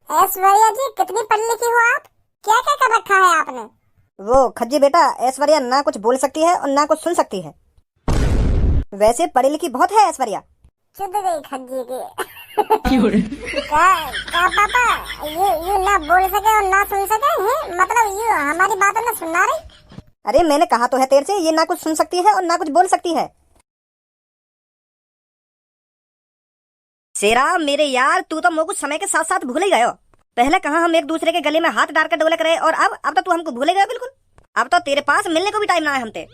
ऐश्वर्या जी, कितनी पढ़ी लिखी हो आप? क्या क्या कर रखा है आपने? वो खज्जी बेटा, ऐश्वर्या ना कुछ बोल सकती है और ना कुछ सुन सकती है। वैसे पढ़ी लिखी बहुत है ऐश्वर्या। चुद गई खज्जी की। का पापा, यू ना बोल सके और ना सुन सके हैं? मतलब यू हमारी बातों में सुनना रही? अरे मैंने कहा तो है तेरे से, ये ना कुछ सुन सकती है और ना कुछ बोल सकती है। शेरा मेरे यार, तू तो मुझको समय के साथ साथ भूल ही गयो। पहले कहा हम एक दूसरे के गले में हाथ डाल कर डोले करे, और अब तो तू हमको भूल गया बिल्कुल। अब तो तेरे पास मिलने को भी टाइम ना है हमसे।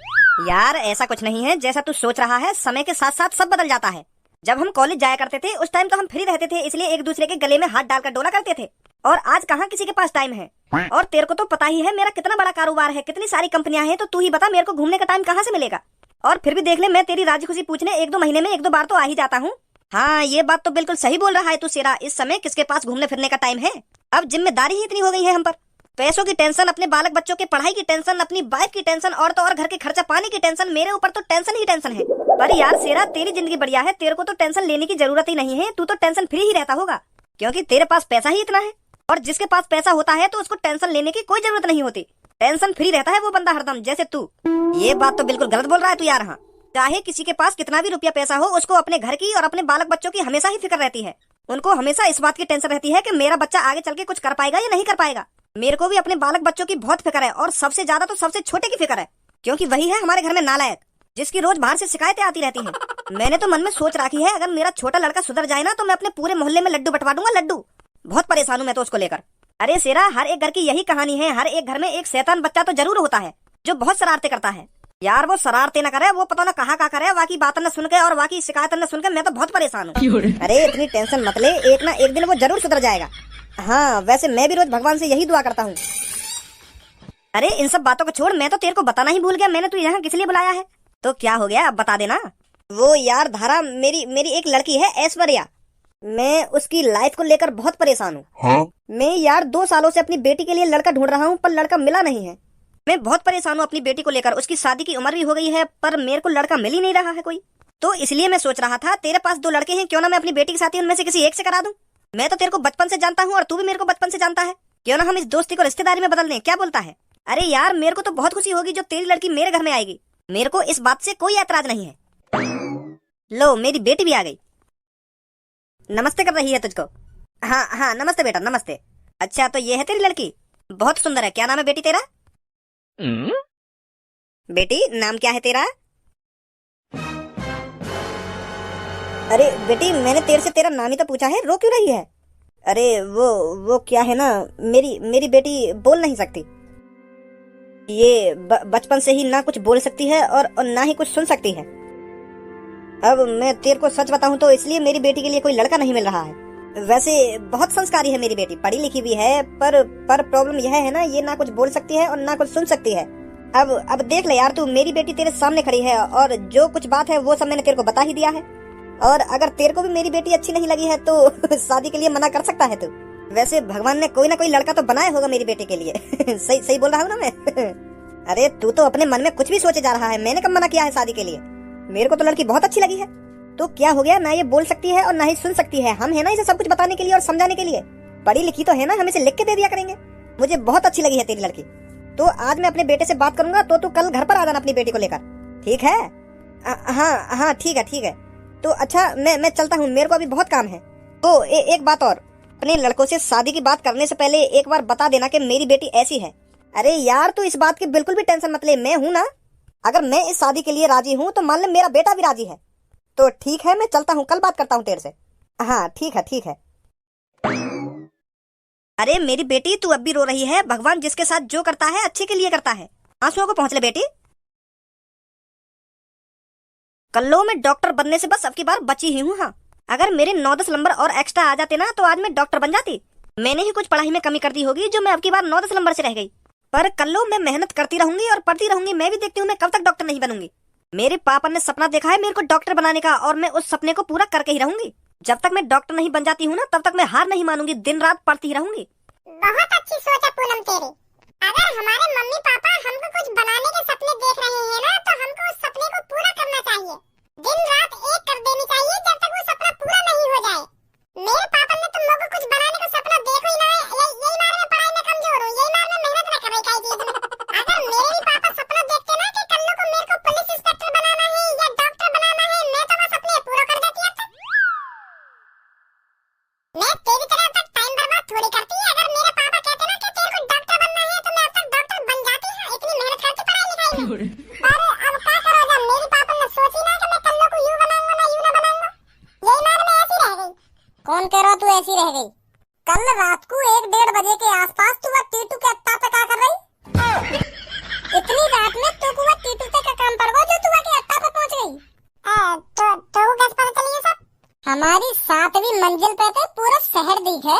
यार ऐसा कुछ नहीं है जैसा तू सोच रहा है, समय के साथ साथ सब बदल जाता है। जब हम कॉलेज जाया करते थे उस टाइम तो हम फ्री रहते थे, इसलिए एक दूसरे के गले में हाथ डालकर डोला करते थे। और आज कहाँ किसी के पास टाइम है। और तेरे को तो पता ही है मेरा कितना बड़ा कारोबार है, कितनी सारी कंपनियां हैं, तो तू ही बता मेरे को घूमने का टाइम कहाँ से मिलेगा। और फिर भी देख ले, मैं तेरी राजी खुशी पूछने 1-2 महीने में 1-2 बार तो आ ही जाता हूँ। हाँ ये बात तो बिल्कुल सही बोल रहा है तू शेरा, इस समय किसके पास घूमने फिरने का टाइम है। अब जिम्मेदारी ही इतनी हो गई है हम पर। पैसों की टेंशन, अपने बालक बच्चों की पढ़ाई की टेंशन, अपनी वाइफ की टेंशन, और तो और घर के खर्चा पानी की टेंशन। मेरे ऊपर तो टेंशन ही टेंशन है। पर यार शेरा, तेरी जिंदगी बढ़िया है, तेरे को तो टेंशन लेने की जरूरत ही नहीं है। तू तो टेंशन फ्री ही रहता होगा, क्योंकि तेरे पास पैसा ही इतना है। और जिसके पास पैसा होता है तो उसको टेंशन लेने की कोई जरूरत नहीं होती। टेंशन फ्री रहता है वो बंदा हरदम, जैसे तू। ये बात तो बिल्कुल गलत बोल रहा है तू यार। हाँ, चाहे किसी के पास कितना भी रुपया पैसा हो, उसको अपने घर की और अपने बालक बच्चों की हमेशा ही फिक्र रहती है। उनको हमेशा इस बात की टेंशन रहती है कि मेरा बच्चा आगे चल के कुछ कर पाएगा या नहीं कर पाएगा। मेरे को भी अपने बालक बच्चों की बहुत फिक्र है, और सबसे ज्यादा तो सबसे छोटे की फिक्र है, क्योंकि वही है हमारे घर में नालायक, जिसकी रोज बाहर से शिकायतें आती रहती हैं। मैंने तो मन में सोच रखी है, अगर मेरा छोटा लड़का सुधर जाए ना तो मैं अपने पूरे मोहल्ले में लड्डू बंटवा दूंगा। लड्डू। बहुत परेशान हूँ मैं तो उसको लेकर। अरे शेरा, हर एक घर की यही कहानी है, हर एक घर में एक शैतान बच्चा तो जरूर होता है जो बहुत शरारतें करता है। यार वो शरारतें न करे, वो पता ना कहाँ करे, बाकी बातें न सुन के और बाकी शिकायतें न सुन के मैं तो बहुत परेशान हूँ। अरे इतनी टेंशन मत ले, एक ना एक दिन वो जरूर सुधर जाएगा। हाँ वैसे मैं भी रोज भगवान से यही दुआ करता हूँ। अरे इन सब बातों को छोड़, मैं तो तेरे को बताना ही भूल गया, मैंने तू यहाँ किस लिए बुलाया है। तो क्या हो गया अब बता देना। वो यार धारा, मेरी एक लड़की है ऐश्वर्या, मैं उसकी लाइफ को लेकर बहुत परेशान हूँ। हाँ? मैं यार 2 सालों से अपनी बेटी के लिए लड़का ढूंढ रहा हूँ, पर लड़का मिला नहीं है। मैं बहुत परेशान हूँ अपनी बेटी को लेकर, उसकी शादी की उम्र भी हो गई है, पर मेरे को लड़का मिल ही नहीं रहा है कोई। तो इसलिए मैं सोच रहा था, तेरे पास 2 लड़के हैं, क्यों ना मैं अपनी बेटी की शादी उनमें से किसी एक से करा दूं। मैं तो तेरे को बचपन से जानता हूँ और तू भी मेरे को बचपन से जानता है, क्यों ना हम इस दोस्ती को रिश्तेदारी में बदल दें, क्या बोलता है। अरे यार मेरे को तो बहुत खुशी होगी जो तेरी लड़की मेरे घर में आएगी, मेरे को इस बात से कोई ऐतराज नहीं है। लो मेरी बेटी भी आ गई, नमस्ते कर रही है तुझको। हाँ हाँ नमस्ते बेटा नमस्ते। अच्छा तो ये है तेरी लड़की, बहुत सुंदर है। क्या नाम है बेटी तेरा? बेटी नाम क्या है तेरा? अरे बेटी, मैंने तेरे से तेरा नाम ही तो पूछा है, रो क्यों रही है? अरे वो क्या है ना, मेरी बेटी बोल नहीं सकती। ये बचपन से ही ना कुछ बोल सकती है और ना ही कुछ सुन सकती है। अब मैं तेरे को सच बताऊं तो इसलिए मेरी बेटी के लिए कोई लड़का नहीं मिल रहा है। वैसे बहुत संस्कारी है मेरी बेटी, पढ़ी लिखी भी है, पर प्रॉब्लम यह है ना, ये ना कुछ बोल सकती है और ना कुछ सुन सकती है। अब देख ले यार तू, मेरी बेटी तेरे सामने खड़ी है और जो कुछ बात है वो सब मैंने तेरे को बता ही दिया है। और अगर तेरे को भी मेरी बेटी अच्छी नहीं लगी है तो शादी के लिए मना कर सकता है तू। वैसे भगवान ने कोई ना कोई लड़का तो बनाया होगा मेरी बेटी के लिए। सही बोल रहा हूँ ना मैं? अरे तू तो अपने मन में कुछ भी सोचे जा रहा है, मैंने कब मना किया है शादी के लिए। मेरे को तो लड़की बहुत अच्छी लगी है। तो क्या हो गया, ना ये बोल सकती है और ना ही सुन सकती है, हम है ना इसे सब कुछ बताने के लिए और समझाने के लिए। पढ़ी लिखी तो है ना, हम इसे लिख के दे दिया करेंगे। मुझे बहुत अच्छी लगी है तेरी लड़की। तो आज मैं अपने बेटे से बात करूंगा, तो तू कल घर पर आ जाना अपनी बेटी को लेकर, ठीक है? हाँ ठीक है। तो अच्छा मैं चलता हूँ, मेरे को अभी बहुत काम है। तो एक बात और, अपने लड़कों से शादी की बात करने से पहले एक बार बता देना कि मेरी बेटी ऐसी है। अरे यार तू इस बात की बिल्कुल भी टेंशन मत ले, मैं हूँ ना। अगर मैं इस शादी के लिए राजी हूँ तो मान ले मेरा बेटा भी राजी है। तो ठीक है, मैं चलता हूँ, कल बात करता हूँ तेरे से। हाँ ठीक है। अरे मेरी बेटी, तू अब भी रो रही है? भगवान जिसके साथ जो करता है अच्छे के लिए करता है, आंसुओं को पहुंच ले बेटी। कल्लो में डॉक्टर बनने से बस अब की बार बची ही हूँ। हाँ, अगर मेरे 9-10 नंबर और एक्स्ट्रा आ जाते ना तो आज मैं डॉक्टर बन जाती। मैंने ही कुछ पढ़ाई में कमी कर दी होगी जो मैं अब की बार 9-10 नंबर से रह गई। पर कल्लो मैं मेहनत करती रहूंगी और पढ़ती रहूंगी, मैं भी देखती हूँ मैं कब तक डॉक्टर नहीं बनूंगी। मेरे पापा ने सपना देखा है मेरे को डॉक्टर बनाने का, और मैं उस सपने को पूरा करके ही रहूंगी। जब तक मैं डॉक्टर नहीं बन जाती हूँ ना, तब तक मैं हार नहीं मानूंगी, दिन रात पढ़ती ही रहूंगी। बहुत अच्छी सोच है पूनम तेरी। अगर हमारे मम्मी पापा हमको कुछ बनाने के सपने देख रहे हैं ना, तो हमको उस सपने को पूरा करना चाहिए, दिन रात एक कर देनी चाहिए जब तक वो सपना पूरा नहीं हो जाए। मेरे पापा ने तो मुझको कुछ बनाने का सपना देखो ही ना फोन करो तू ऐसी रह गई। कल रात को 1-1:30 बजे के आसपास तू वह टीटू के अट्टा पे क्या कर रही? इतनी रात में तू को वह टीटू पे का काम पड़ गया जो तू के अट्टा पे पहुंच गई। तो कैसे पता चली ये सब? हमारी 7वीं मंजिल पे थे, पूरा शहर दिख है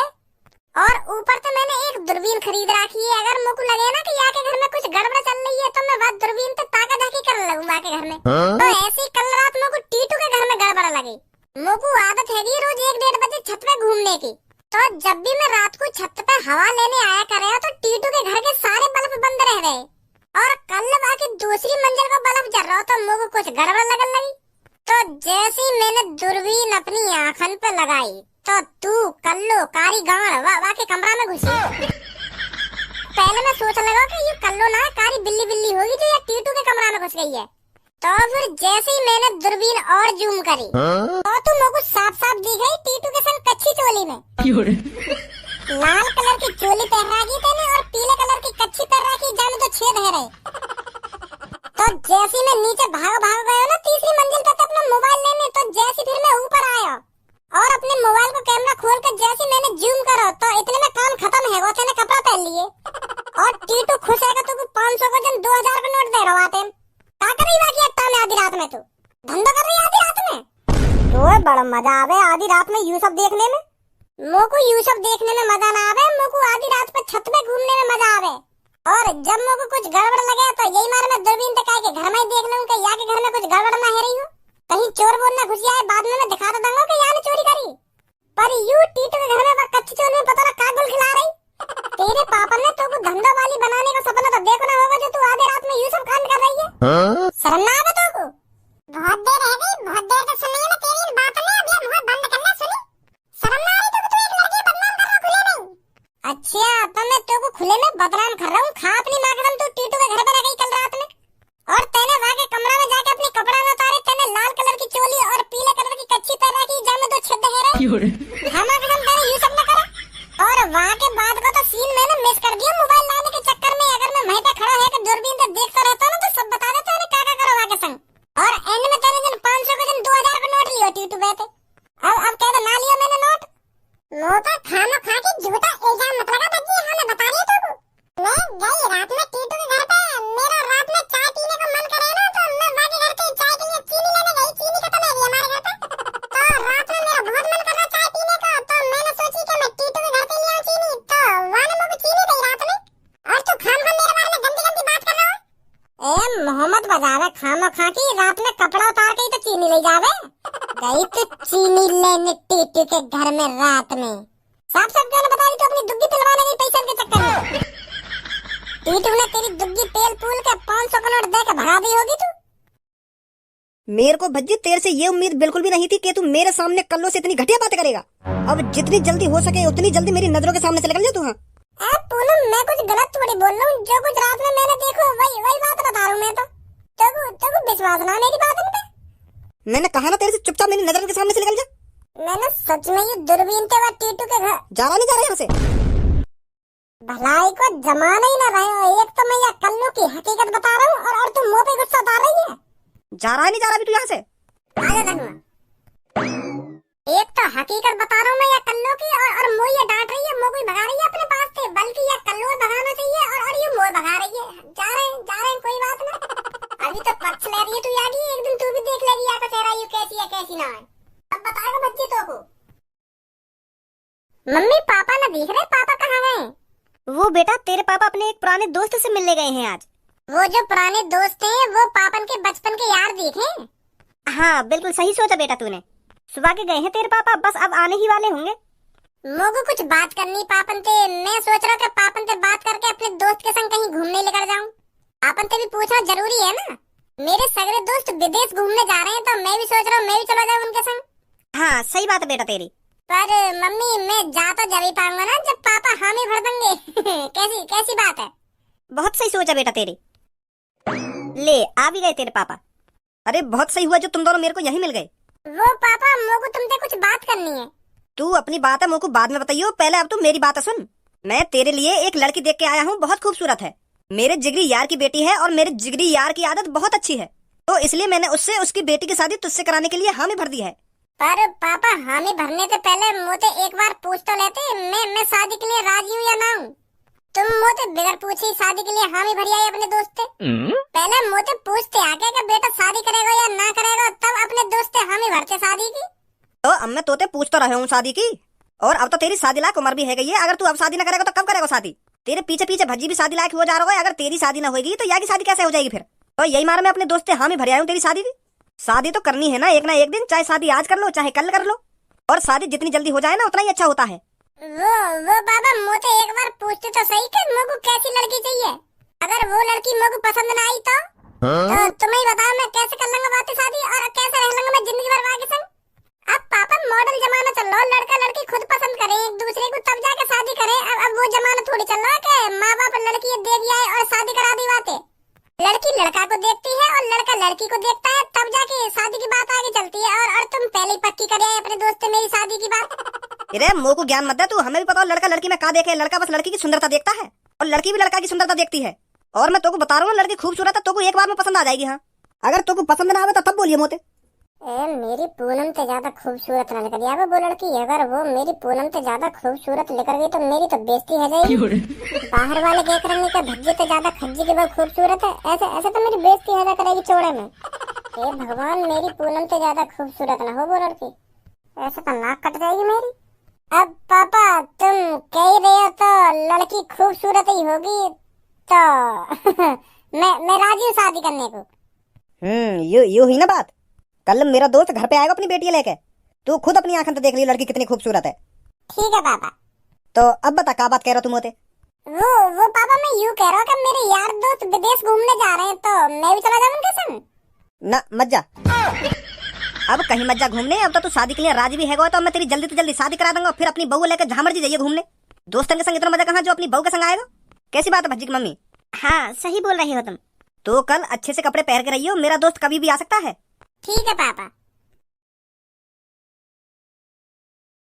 और ऊपर तो मैंने एक दूरबीन खरीद रखी है। अगर मुझको लगे ना कि यहाँ के घर में कुछ गड़बड़ चल रही है तो मैं वह दूरबीन पे ताका झाकी करने लगूंगा के घर में। तो ऐसी कल रात मुझको टीटू के घर में गड़बड़ लगी। मुझको आदत है रोज 1-1:30 बजे छत पे घूमने की, तो जब भी मैं रात को छत पे हवा लेने आया करे तो टीटू के घर के सारे बल्ब बंद रह गए और कल बाकी दूसरी मंजिल का बल्ब जल रहा तो मुझको कुछ गड़बड़ लगने लगी। तो जैसे ही मैंने दूरबीन अपनी आंखन पे लगाई तो तू कल्लो कारी गाड़ वा के कमरा में घुसी। पहले मैं सोच लगा कि ये कल्लो ना कारी बिल्ली बिल्ली होगी जो ये टीटू के कमरा में घुस गई है। तो फिर जैसे ही मैंने दूरबीन और जूम करी तो तू मुझको साफ साफ दिख गई टीटू के संग कच्ची चोली में। लाल कलर की चोली पहन रखी तेने और पीले कलर की कच्ची पहन रखी, जाने तो छेद है रहे। तो जैसे मैं नीचे भाग गया ना तीसरी मंजिल पे अपना मोबाइल लेने, तो जैसे फिर मैं ऊपर आया और अपने मोबाइल को कैमरा खोल कर जैसे मैंने जूम करा तो इतने में काम खत्म है। वो तेने कपड़ा पहन लिए और टीटू खुश है तो 500 का जन 2000 का नोट दे रहा है। क्या कर रही बाकी अट्टा में आधी रात में? तू धंधा कर रही आधी रात में? तो बड़ा मजा आवे आधी रात में यू सब देखने में। मोको यू सब देखने में मजा ना आवे, मोको आधी रात पे छत पे घूमने में मजा आवे। और जब मोको कुछ गड़बड़ लगे तो यही मार मैं दूरबीन तक के घर में ही देख लूं कि यहाँ के घर में कुछ गड़बड़ ना है रही हो, कहीं चोर बोल ना घुस आए। बाद में मैं दिखा तो दूंगा कि यहाँ ने चोरी करी, पर यू टीटू के घर में कच्ची चोर में पता ना क्या गुल खिला रही। तेरे पापा ने तो धंधा वाली बनाने का सपना तो देखो ना होगा जो तू आधी रात में यू सब काम कर रही है। शर्म ना आवे तो? बहुत देर रह गई, बहुत देर तक सुनी ना तेरी बात ने, अब ये मुंह बंद करना। सुनी शर्म ना आ रही तो तू एक लड़की बदनाम कर रहा खुले में। अच्छा तो मैं तो को खुले में बदनाम कर रहा हूँ। खा अपनी माँ कसम, तू टीटू के घर पे रह गई कल रात में और तेने वहाँ के कमरा में जाके अपने कपड़ा न उतारे। तेने लाल कलर की चोली और पीले कलर की कच्ची पहन रखी, जामे 2 छेद है रहे। हमारे कसम तेने ये सब न करा। और वहाँ के बाद का तो सीन मैंने मिस कर दिया मोबाइल लाने के चक्कर में। अगर मैं वहीं पे खड़ा है कि दूरबीन से देखता रहता ना तो सब बता देता है क्या करो वहाँ के संग। और एंड में तेरे जन 500 का जन 2000 का नोट लियो टीटू पे। अब कह दो ना लिया मैंने नोट। मोटा खाना खा के झूठा इल्जाम मत लगा बच्ची, हमें बता रही है तू। मैं गई रात में टीटू के घर पे, मेरा रात में चाय पीने का मन करे ना तो मैं वहाँ के घर पे चाय के लिए चीनी लेने गई। चीनी खत्म है हमारे घर पे, तो रात में मेरा बहुत मन कर रहा चाय पीने का, तो मैंने सोची कि मैं टीटू के घर पे ले आऊं चीनी। तो वहाँ ने मुझे चीनी दी रात में और तू खाम मेरे बारे में गंदी गंदी बात कर रहा है। ए मोहम्मद बजावे खामो खा की रात में कपड़ा उतार के ही तो चीनी ले जावे। गई तो चीनी लेने टीटू के घर में रात में। साफ साफ क्यों बता रही तो अपनी दुग्गी पिलवाने गई पैसे के चक्कर में। टीटू ने तेरी दुग्गी पेल पूल के 500 का नोट दे के भगा दी होगी तू। मेरे को भज्जी तेरे से ये उम्मीद बिल्कुल भी नहीं थी कि तू मेरे सामने कल्लो से इतनी घटिया बातें करेगा। अब जितनी जल्दी हो सके उतनी जल्दी मेरी नजरों के सामने से निकल जा तू। हाँ पूनम मैं कुछ गलत थोड़ी बोल रहा हूँ, जो कुछ रात में मैंने देखो वही बात बता रहा हूँ मैं। तो विश्वास ना मेरी बात पे। मैंने कहा ना तेरे से चुपचाप मेरी नजर के सामने से निकल जा। मैंने सच में ये दूरबीन के बाद टीटू के घर जा रहा नहीं जा रहा यहाँ से। भलाई को जमाना ही ना रहे हो। एक तो मैं ये कल्लू की हकीकत बता रहा हूँ और तू मुंह पे गुस्सा उतार रही है। जा रहा है नहीं जा रहा अभी तू यहाँ से? एक तो हकीकत बता रहा हूँ मैं ये कल्लू की और मुँह ये डांट रही है, मुँह कोई भगा रही है अपने पास से, बल्कि ये कल्लू भगाना चाहिए और ये मुँह भगा रही है। जा रहे हैं कोई बात ना। अभी तो पक्ष ले रही है तू यागी, एक दिन तू भी देख लेगी यहाँ का चेहरा यू कैसी है कैसी ना है। अब बताएगा बच्ची तो को। मम्मी पापा ना दिख रहे, पापा कहाँ गए? वो बेटा तेरे पापा अपने एक पुराने दोस्त से मिलने गए हैं आज। वो जो पुराने दोस्त हैं वो पापन के बचपन के यार दिखे। हाँ बिल्कुल सही सोचा बेटा तूने। सुबह के गए हैं तेरे पापा, बस अब आने ही वाले होंगे। मोगो कुछ बात करनी पापन से। मैं सोच रहा कि पापन से बात करके अपने दोस्त के संग कहीं घूमने लेकर जाऊं। पापन से भी पूछना जरूरी है ना। मेरे सगरे दोस्त विदेश घूमने जा रहे हैं तो मैं भी सोच रहा हूँ मैं भी चला जाऊँ उनके संग। हाँ सही बात है बेटा तेरी। पर मम्मी मैं जा तो जब ही पाऊंगा ना जब पापा हामी भर देंगे। कैसी बात है? बहुत सही सोचा बेटा तेरी। ले आ भी गए तेरे पापा। अरे बहुत सही हुआ जो तुम दोनों मेरे को यहीं मिल गए। वो पापा मोगो तुमसे कुछ बात करनी है। तू अपनी बात है मुझको बाद में बताइयो, पहले अब तू मेरी बात सुन। मैं तेरे लिए एक लड़की देख के आया हूँ, बहुत खूबसूरत है, मेरे जिगरी यार की बेटी है और मेरे जिगरी यार की आदत बहुत अच्छी है, तो इसलिए मैंने उससे उसकी बेटी की शादी तुझसे कराने के लिए हामी भर दी है। पर पापा हामी भरने से पहले मोते एक बार पूछ तो लेते, मैं शादी के लिए राजी हूँ या ना हूँ। तुम मोते बिगर पूछी शादी के लिए हामी भरी आई अपने दोस्त से। पहले मोते पूछते आके कि बेटा शादी करेगा या ना करेगा, तब अपने दोस्त से हामी भरते शादी की। तो अब मैं तोते पूछ तो रहे हूँ शादी की, और अब तो तेरी शादी लायक उम्र भी है गई है। अगर तू अब शादी न करेगा तो कब करेगा शादी? तेरे पीछे पीछे भज्जी भी शादी लायक हो जा रहा है। अगर तेरी शादी न होगी तो यहाँ की शादी कैसे हो जाएगी फिर? तो यही मार मैं अपने दोस्त से हामी भर आया हूँ तेरी शादी की। शादी तो करनी है ना एक दिन, चाहे शादी आज कर लो चाहे कल कर लो, और शादी जितनी जल्दी हो जाए ना उतना ही अच्छा होता है। वो बाबा मोते एक बार पूछते तो सही कि मुझको कैसी लड़की चाहिए। अगर वो लड़की मुझको पसंद न आई तो तुम्हें ही बताओ मैं कैसे कर लूंगा बातें शादी, और कैसे रह लूंगा मैं जिंदगी भर के संग। अब पापा मॉडल जमाना चल रहा है, लड़का लड़की खुद पसंद करे एक दूसरे को तब जाके शादी करे। अब वो जमाना थोड़ी चल रहा है कि माँ बाप लड़की देख आए और शादी करा दी बातें। लड़की लड़का को देखती है और लड़का लड़की को देखता है, तब जाके शादी की बात आगे चलती है। और तुम पहले ही पक्की करे अपने दोस्त से मेरी शादी की बात। अरे मुँह को ज्ञान मत दे तू, हमें भी पता है लड़का लड़की में क्या देखे। लड़का बस लड़की की सुंदरता देखता है और लड़की भी लड़का की सुंदरता देखती है। और मैं तुमको बता रहा हूँ लड़की खूबसूरत है, तुमको एक बार में पसंद आ जाएगी। हाँ अगर तुमको पसंद ना आवे तो तब बोलिए मोते। मेरी पूनम से ज्यादा खूबसूरत न लग रही वो लड़की। अगर वो मेरी पूनम से ज्यादा खूबसूरत लेकर गई तो मेरी तो बेइज्जती हो जाएगी। बाहर वाले देख रहे हैं कि भज्जी से ज्यादा खज्जी की वो खूबसूरत है, ऐसे ऐसे तो मेरी बेइज्जती हो जा करेगी चौड़े में। हे भगवान मेरी पूनम से ज्यादा खूबसूरत ना हो वो लड़की, ऐसे तो नाक कट जाएगी मेरी। अब पापा तुम कह ही रहे हो तो लड़की खूबसूरत ही होगी तो मैं राजी हूँ शादी करने को। यू ही ना बात। कल मेरा दोस्त घर पे आएगा अपनी बेटी लेके, तू खुद अपनी आंखों से देख ली लड़की कितनी खूबसूरत है। ठीक है पापा। तो अब बता क्या बात कह रहा तू मोते? वो पापा मैं यूँ कह रहा हूँ कि मेरे यार दोस्त विदेश घूमने जा रहे हैं तो मैं भी चला जाऊँ उनके संग। ना मत जा, अब कहीं मत जा घूमने। अब तो तू शादी के लिए राजी भी है तो मैं तेरी जल्दी से जल्दी शादी करा दूंगा, फिर अपनी बहू लेकर जहाँ मर्जी जाइए घूमने। दोस्तों के संग इतना मजा कहाँ जो अपनी बहू के संग आएगा। कैसी बात है भज्जी की मम्मी? हाँ सही बोल रही हो तुम। तो कल अच्छे से कपड़े पहन के रहियो, मेरा दोस्त कभी भी आ सकता है। ठीक है पापा।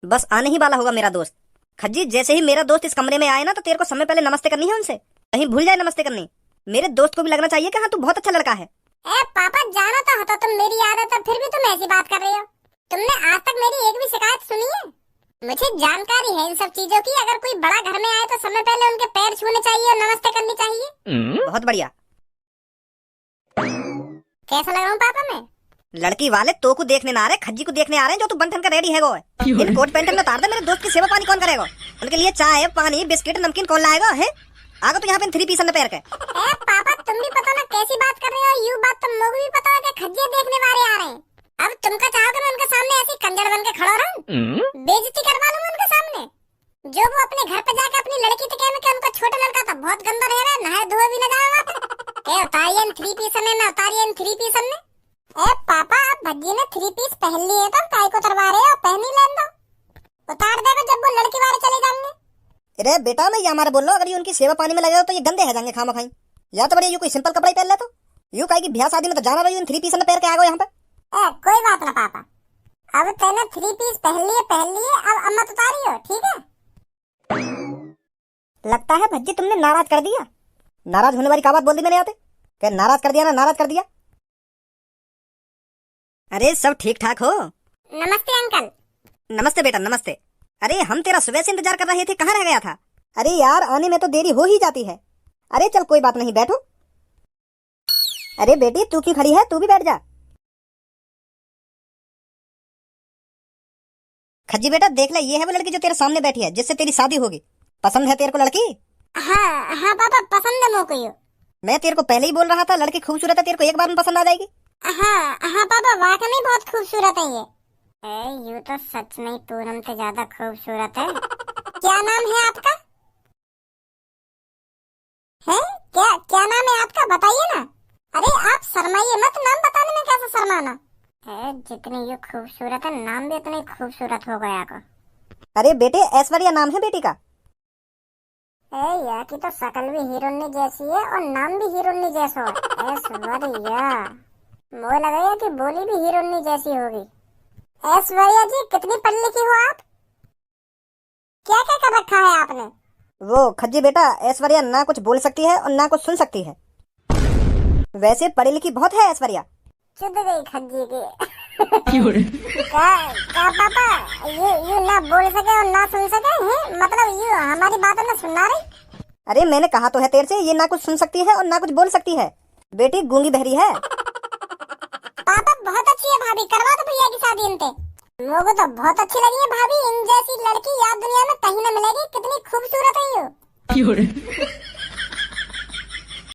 बस आने ही वाला होगा मेरा दोस्त। खज्जी जैसे ही मेरा दोस्त इस कमरे में आए ना तो तेरे को समय पहले नमस्ते करनी है उनसे, कहीं भूल जाए नमस्ते करनी। मेरे दोस्त को भी लगना चाहिए कि हाँ तू बहुत अच्छा लड़का है। पापा जाना तो होता तुम मेरी आदत है, फिर भी तुम ऐसी बात कर रहे हो। तुमने आज तक मेरी एक भी शिकायत सुनी है? मुझे जानकारी है इन सब चीजों की। अगर कोई बड़ा घर में आए तो समय पहले उनके पैर छूने चाहिए और नमस्ते करनी चाहिए। बहुत बढ़िया। कैसा लग रहा हूँ पापा मैं? लड़की वाले तो को देखने ना आ रहे, खज्जी को देखने आ रहे हैं जो तू बन ठन कर रेडी है वो। इन कोट पैंट में उतार दे, मेरे दोस्त की सेवा पानी कौन करेगा? उनके लिए चाय पानी बिस्किट नमकीन कौन लाएगा है? आगे तो यहाँ पे 3 पीस न पैर के। पापा तुम भी पता ना कैसी बात कर रहे हो। यू बात तुम लोग भी पता है कि खज्जे देखने वाले आ रहे हैं। अब तुमका चाहोगे मैं उनके सामने ऐसी कंजर बन के खड़ा रहूं? बेइज्जती करवा लूंगा उनके सामने। जो वो अपने घर पे जाके अपनी लड़की से कहने कि उनका छोटा लड़का था बहुत गंदा रह रहा है, नहाए धोए भी न जाएगा। उतारिए 3 पीस में ना उतारिए 3 पीस में। पापा अब भज्जी ने 3 पीस पहन लिए तो काय को उतरवा रहे हो? पहन ही लेन दो, उतार देगा जब वो लड़की वाले चले जाएंगे। अरे बेटा मैं ये हमारे बोल रहा हूँ, अगर ये उनकी सेवा पानी में लगे तो ये गंदे हो जाएंगे खामा खाई। या तो बड़े यू कोई सिंपल कपड़ा ही पहन ले तो यू कहेगी ब्याह शादी में तो जाना रही 3 पीस में पहन के आ गए यहाँ पे। कोई बात ना पापा, अब तेने 3 पीस पहन लिए अब अम्मा उतारी हो। ठीक है। लगता है भज्जी तुमने नाराज कर दिया। नाराज होने वाली क्या बात बोल दी मैंने आते? क्या नाराज कर दिया ना नाराज कर दिया? अरे सब ठीक ठाक हो? नमस्ते अंकल। नमस्ते बेटा नमस्ते। अरे हम तेरा सुबह से इंतजार कर रहे थे, कहाँ रह गया था? अरे यार आने में तो देरी हो ही जाती है। अरे चल कोई बात नहीं बैठो। अरे बेटी तू क्यों खड़ी है, तू भी बैठ जा। खज्जी बेटा देख ले, ये है वो लड़की जो तेरे सामने बैठी है जिससे तेरी शादी होगी। पसंद है तेरे को लड़की? हाँ पापा पसंद है मुझको। मैं तेरे को पहले ही बोल रहा था लड़की खूबसूरत है, तेरे को एक बार में पसंद आ जाएगी। हाँ पापा वाकई में बहुत खूबसूरत है ये। यू तो सच में पूनम से ज्यादा खूबसूरत है। क्या नाम है आपका? है क्या नाम है आपका बताइए ना। अरे आप शर्माइए मत, नाम बताने में कैसे शर्माना है। जितनी ये खूबसूरत है नाम भी उतनी खूबसूरत हो गया को। अरे बेटे ऐश्वर्या नाम है बेटी का। यार की तो शकल भी हीरोइनी जैसी है और नाम भी हीरोइनी जैसा है। ऐश्वर्या मुझे लगा कि बोली भी हीरोइनी जैसी होगी। ऐश्वर्या जी कितनी पढ़ी लिखी हो आप? क्या क्या कर रखा है आपने? वो खज्जी बेटा ऐश्वर्या ना कुछ बोल सकती है और ना कुछ सुन सकती है। वैसे पढ़ी लिखी बहुत है ऐश्वर्या। चुद गई खज्जी की। का पापा यू ना बोल सके और ना सुन सके हैं? मतलब यू हमारी बात ना सुनना रही? अरे मैंने कहा तो है तेरे से, ये ना कुछ सुन सकती है और ना कुछ बोल सकती है। बेटी गूंगी बहरी है। पापा बहुत अच्छी है भाभी, करवा दो भैया की शादी इनसे। मुझे तो बहुत अच्छी लगी है भाभी, इन जैसी लड़की यार दुनिया में कहीं न मिलेगी। कितनी खूबसूरत है यू।